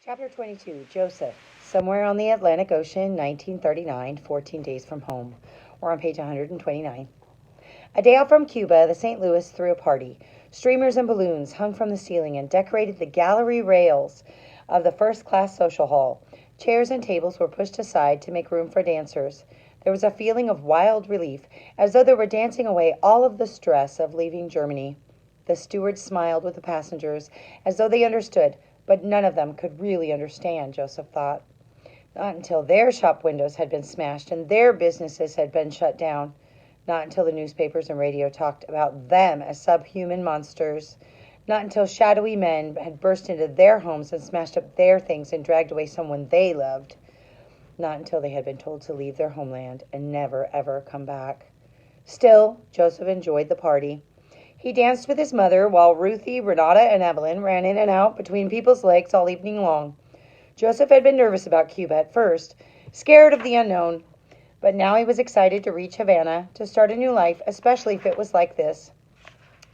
Chapter 22, Joseph. Somewhere on the Atlantic Ocean, 1939, 14 days from home. We're on page 129. A day out from Cuba, the St. Louis threw a party. Streamers and balloons hung from the ceiling and decorated the gallery rails of the first-class social hall. Chairs and tables were pushed aside to make room for dancers. There was a feeling of wild relief, as though they were dancing away all of the stress of leaving Germany. The steward smiled with the passengers, as though they understood, but none of them could really understand, Joseph thought. Not until their shop windows had been smashed and their businesses had been shut down. Not until the newspapers and radio talked about them as subhuman monsters. Not until shadowy men had burst into their homes and smashed up their things and dragged away someone they loved. Not until they had been told to leave their homeland and never, ever come back. Still, Joseph enjoyed the party. He danced with his mother while Ruthie, Renata, and Evelyn ran in and out between people's legs all evening long. Joseph had been nervous about Cuba at first, scared of the unknown, but now he was excited to reach Havana, to start a new life, especially if it was like this.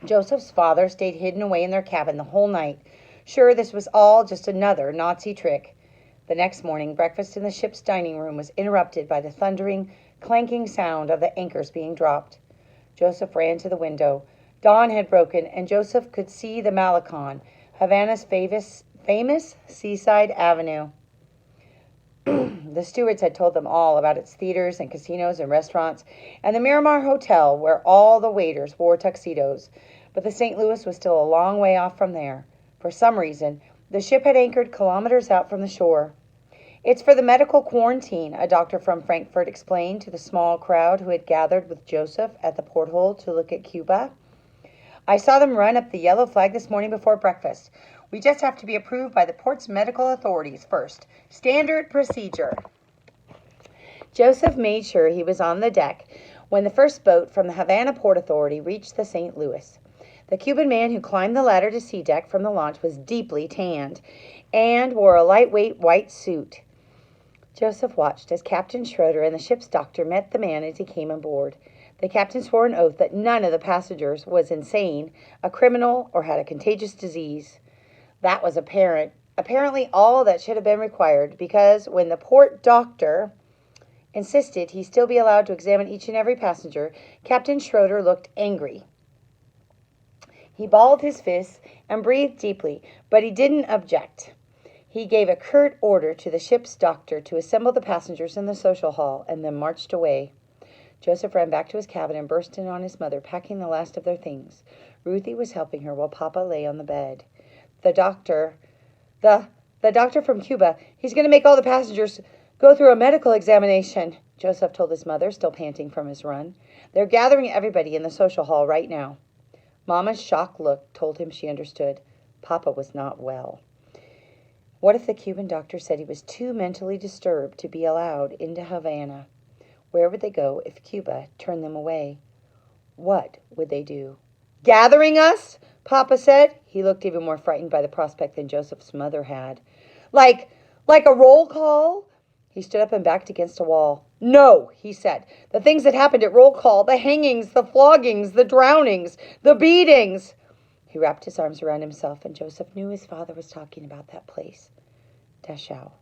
Joseph's father stayed hidden away in their cabin the whole night, sure this was all just another Nazi trick. The next morning, breakfast in the ship's dining room was interrupted by the thundering, clanking sound of the anchors being dropped. Joseph ran to the window. Dawn had broken, and Joseph could see the Malecon, Havana's famous seaside avenue. The stewards had told them all about its theaters and casinos and restaurants, and the Miramar Hotel, where all the waiters wore tuxedos. But the St. Louis was still a long way off from there. For some reason, the ship had anchored kilometers out from the shore. "It's for the medical quarantine," a doctor from Frankfurt explained to the small crowd who had gathered with Joseph at the porthole to look at Cuba. "I saw them run up the yellow flag this morning before breakfast. We just have to be approved by the port's medical authorities first. Standard procedure." Joseph made sure he was on the deck when the first boat from the Havana Port Authority reached the St. Louis. The Cuban man who climbed the ladder to sea deck from the launch was deeply tanned and wore a lightweight white suit. Joseph watched as Captain Schroeder and the ship's doctor met the man as he came aboard. The captain swore an oath that none of the passengers was insane, a criminal, or had a contagious disease. That was apparently all that should have been required, because when the port doctor insisted he still be allowed to examine each and every passenger, Captain Schroeder looked angry. He balled his fists and breathed deeply, but he didn't object. He gave a curt order to the ship's doctor to assemble the passengers in the social hall and then marched away. Joseph ran back to his cabin and burst in on his mother, packing the last of their things. Ruthie was helping her while Papa lay on the bed. The doctor from Cuba, he's going to make all the passengers go through a medical examination," Joseph told his mother, still panting from his run. "They're gathering everybody in the social hall right now." Mama's shocked look told him she understood. Papa was not well. What if the Cuban doctor said he was too mentally disturbed to be allowed into Havana? Where would they go if Cuba turned them away? What would they do? "Gathering us?" Papa said. He looked even more frightened by the prospect than Joseph's mother had. Like a roll call?" He stood up and backed against a wall. "No," he said. "The things that happened at roll call, the hangings, the floggings, the drownings, the beatings." He wrapped his arms around himself, and Joseph knew his father was talking about that place. Dachau.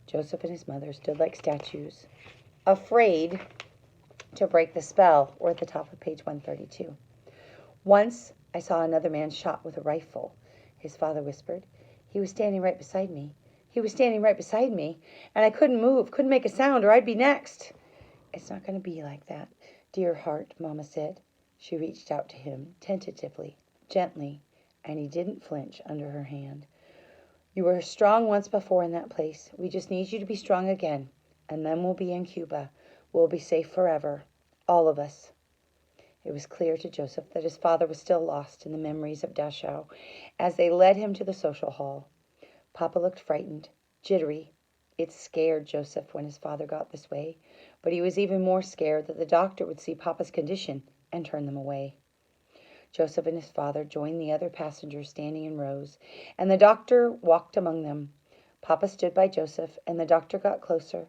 Joseph and his mother stood like statues, afraid to break the spell. We're at the top of page 132. "Once I saw another man shot with a rifle," his father whispered. He was standing right beside me, and I couldn't move, couldn't make a sound, or I'd be next." "It's not going to be like that, dear heart," Mama said. She reached out to him, tentatively, gently, and he didn't flinch under her hand. "You were strong once before in that place. We just need you to be strong again, and then we'll be in Cuba. We'll be safe forever, all of us." It was clear to Joseph that his father was still lost in the memories of Dachau as they led him to the social hall. Papa looked frightened, jittery. It scared Joseph when his father got this way, but he was even more scared that the doctor would see Papa's condition and turn them away. Joseph and his father joined the other passengers standing in rows, and the doctor walked among them. Papa stood by Joseph, and the doctor got closer.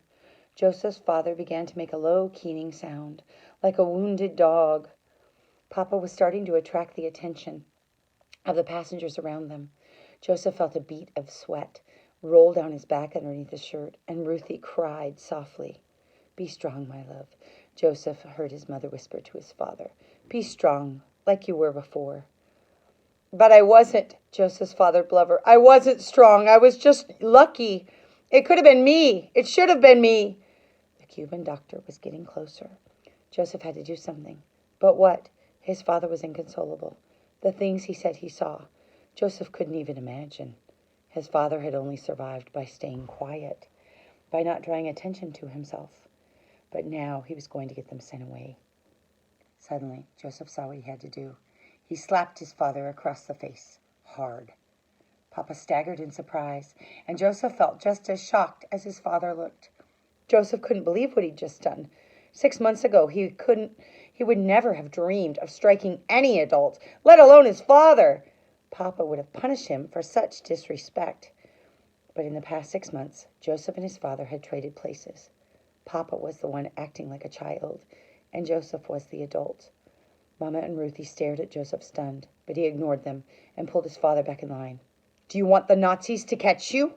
Joseph's father began to make a low, keening sound, like a wounded dog. Papa was starting to attract the attention of the passengers around them. Joseph felt a beat of sweat rolled down his back underneath his shirt, and Ruthie cried softly. "Be strong, my love," Joseph heard his mother whisper to his father. "Be strong, like you were before." "But I wasn't," Joseph's father blubbered. "I wasn't strong. I was just lucky. It could have been me. It should have been me." The Cuban doctor was getting closer. Joseph had to do something. But what? His father was inconsolable. The things he said he saw, Joseph couldn't even imagine. His father had only survived by staying quiet, by not drawing attention to himself. But now he was going to get them sent away. Suddenly, Joseph saw what he had to do. He slapped his father across the face, hard. Papa staggered in surprise, and Joseph felt just as shocked as his father looked. Joseph couldn't believe what he'd just done. 6 months ago, he would never have dreamed of striking any adult, let alone his father. Papa would have punished him for such disrespect. But in the past 6 months, Joseph and his father had traded places. Papa was the one acting like a child, and Joseph was the adult. Mama and Ruthie stared at Joseph stunned, but he ignored them and pulled his father back in line. "Do you want the Nazis to catch you?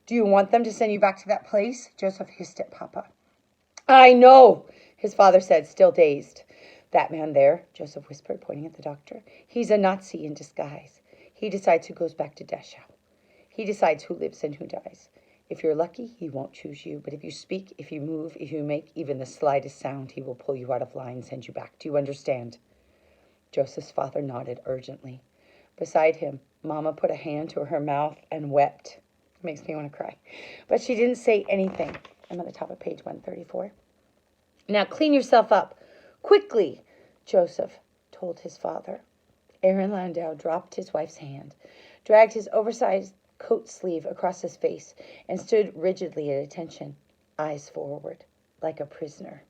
Do you want them to send you back to that place?" Joseph hissed at Papa. "I know," his father said, still dazed. "That man there," Joseph whispered, pointing at the doctor, "he's a Nazi in disguise. He decides who goes back to Dachau. He decides who lives and who dies. If you're lucky, he won't choose you. But if you speak, if you move, if you make even the slightest sound, he will pull you out of line and send you back. Do you understand?" Joseph's father nodded urgently. Beside him, Mama put a hand to her mouth and wept. It makes me want to cry. But she didn't say anything. I'm at the top of page 134. "Now clean yourself up. Quickly," Joseph told his father. Aaron Landau dropped his wife's hand, dragged his oversized coat sleeve across his face, and stood rigidly at attention, eyes forward, like a prisoner.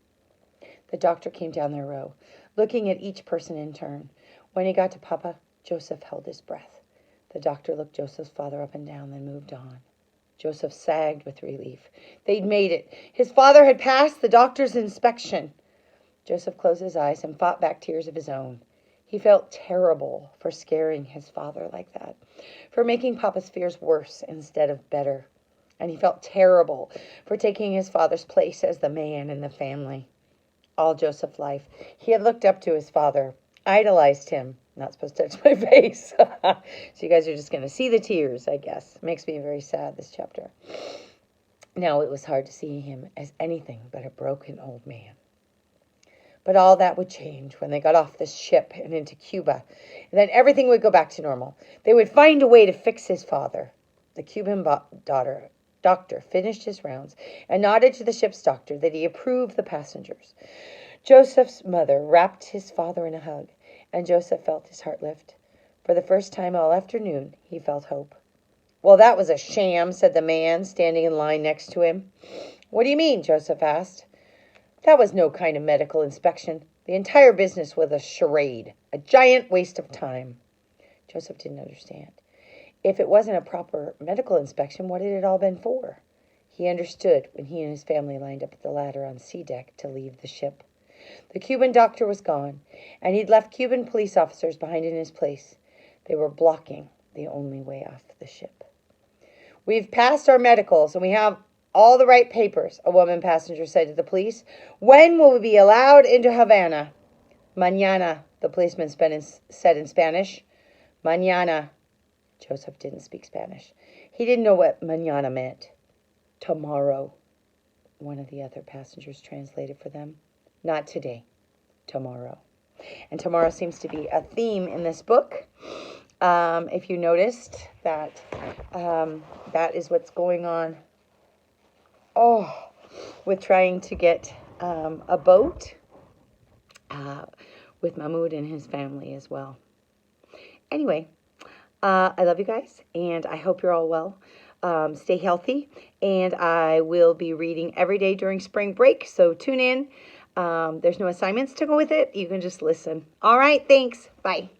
The doctor came down their row, looking at each person in turn. When he got to Papa, Joseph held his breath. The doctor looked Joseph's father up and down, then moved on. Joseph sagged with relief. They'd made it. His father had passed the doctor's inspection. Joseph closed his eyes and fought back tears of his own. He felt terrible for scaring his father like that, for making Papa's fears worse instead of better. And he felt terrible for taking his father's place as the man in the family. All Joseph's life, he had looked up to his father, idolized him. Not supposed to touch my face. So you guys are just going to see the tears, I guess. Makes me very sad, this chapter. Now it was hard to see him as anything but a broken old man. But all that would change when they got off the ship and into Cuba. And then everything would go back to normal. They would find a way to fix his father. The Cuban doctor finished his rounds and nodded to the ship's doctor that he approved the passengers. Joseph's mother wrapped his father in a hug, and Joseph felt his heart lift. For the first time all afternoon, he felt hope. "Well, that was a sham," said the man standing in line next to him. "What do you mean?" Joseph asked. "That was no kind of medical inspection. The entire business was a charade, a giant waste of time." Joseph didn't understand. If it wasn't a proper medical inspection, what had it all been for? He understood when he and his family lined up at the ladder on sea deck to leave the ship. The Cuban doctor was gone, and he'd left Cuban police officers behind in his place. They were blocking the only way off the ship. "We've passed our medicals, and we have all the right papers," a woman passenger said to the police. "When will we be allowed into Havana?" "Mañana," the policeman said in Spanish. "Mañana." Joseph didn't speak Spanish. He didn't know what mañana meant. "Tomorrow," one of the other passengers translated for them. "Not today, tomorrow." And tomorrow seems to be a theme in this book. If you noticed that, that is what's going on. With trying to get a boat with Mahmoud and his family as well. Anyway, I love you guys, and I hope you're all well. Stay healthy, and I will be reading every day during spring break, so tune in. There's no assignments to go with it. You can just listen. All right, thanks. Bye.